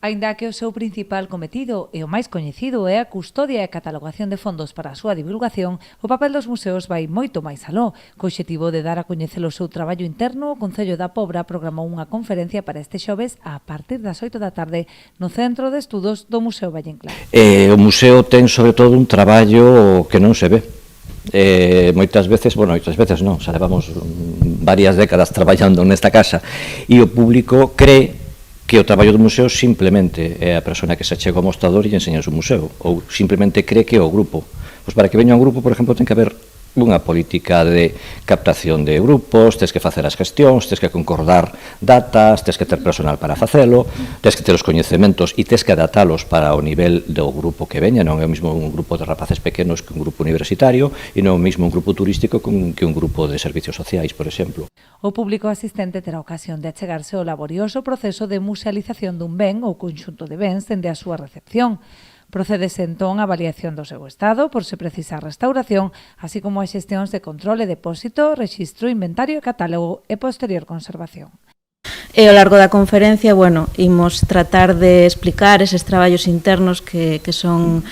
Aínda que o seu principal cometido e o máis coñecido é a custodia e catalogación de fondos para a súa divulgación, o papel dos museos vai moito máis aló. Co obxectivo de dar a coñecer o seu traballo interno, o Concello da Pobra programou unha conferencia para este xoves a partir das 8 da tarde no Centro de Estudos do Museo Valle Inclán. O museo ten sobre todo un traballo que non se ve. Moitas veces non, xa levamos varias décadas traballando nesta casa e o público cree que o traballo do museo simplemente é a persona que se achega ao mostrador e enseña o museo, ou simplemente cree que é o grupo. Pois para que veña un grupo, por exemplo, ten que haber unha política de captación de grupos, tens que facer as gestións, tens que concordar datas, tens que ter personal para facelo, tens que ter os coñecementos e tens que adaptalos para o nivel do grupo que veña. Non é o mesmo un grupo de rapaces pequenos que un grupo universitario e non é o mesmo un grupo turístico que un grupo de servicios sociais, por exemplo. O público asistente terá ocasión de achegarse ao laborioso proceso de musealización dun ben ou conxunto de bens dende a súa recepción. Procédese entón a avaliación do seu estado por se precisa restauración, así como as xestións de control e depósito, rexistro, inventario e catálogo e posterior conservación. E ao largo da conferencia, imos tratar de explicar eses traballos internos que son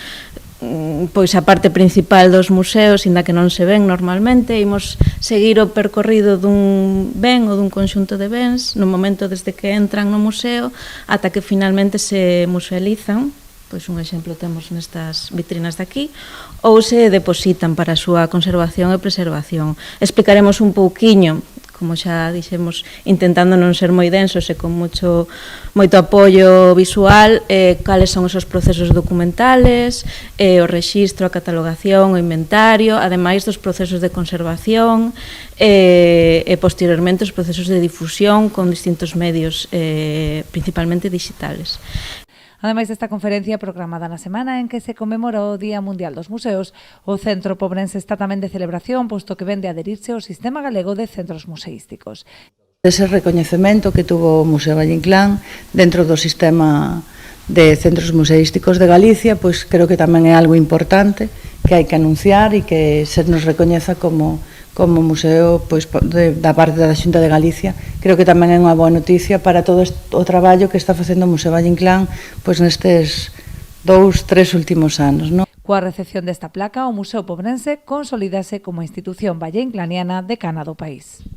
pois a parte principal dos museos, inda que non se ven normalmente. Imos seguir o percorrido dun ben ou dun conxunto de bens no momento desde que entran no museo ata que finalmente se musealizan. Pois un exemplo temos nestas vitrinas de aquí, ou se depositan para a súa conservación e preservación. Explicaremos un pouquiño, como xa dixemos, intentando non ser moi densos e con moito apoio visual, cales son esos procesos documentales, o rexistro, a catalogación, o inventario, ademais dos procesos de conservación e posteriormente os procesos de difusión con distintos medios, principalmente digitales. Ademais desta conferencia programada na semana en que se conmemora o Día Mundial dos Museos, o Centro Pobrense está tamén de celebración, posto que vende a adherirse ao Sistema Galego de Centros Museísticos. Ese recoñecemento que tuvo o Museo Valle Inclán dentro do sistema de centros museísticos de Galicia, pois creo que tamén é algo importante que hai que anunciar e que se nos recoñeza como museo da parte da Xunta de Galicia. Creo que tamén é unha boa noticia para todo o traballo que está facendo o Museo Valle Inclán nestes 2-3 últimos anos. Coa recepción desta placa, o Museo Pobrense consolídase como institución valleinclaniana decana do país.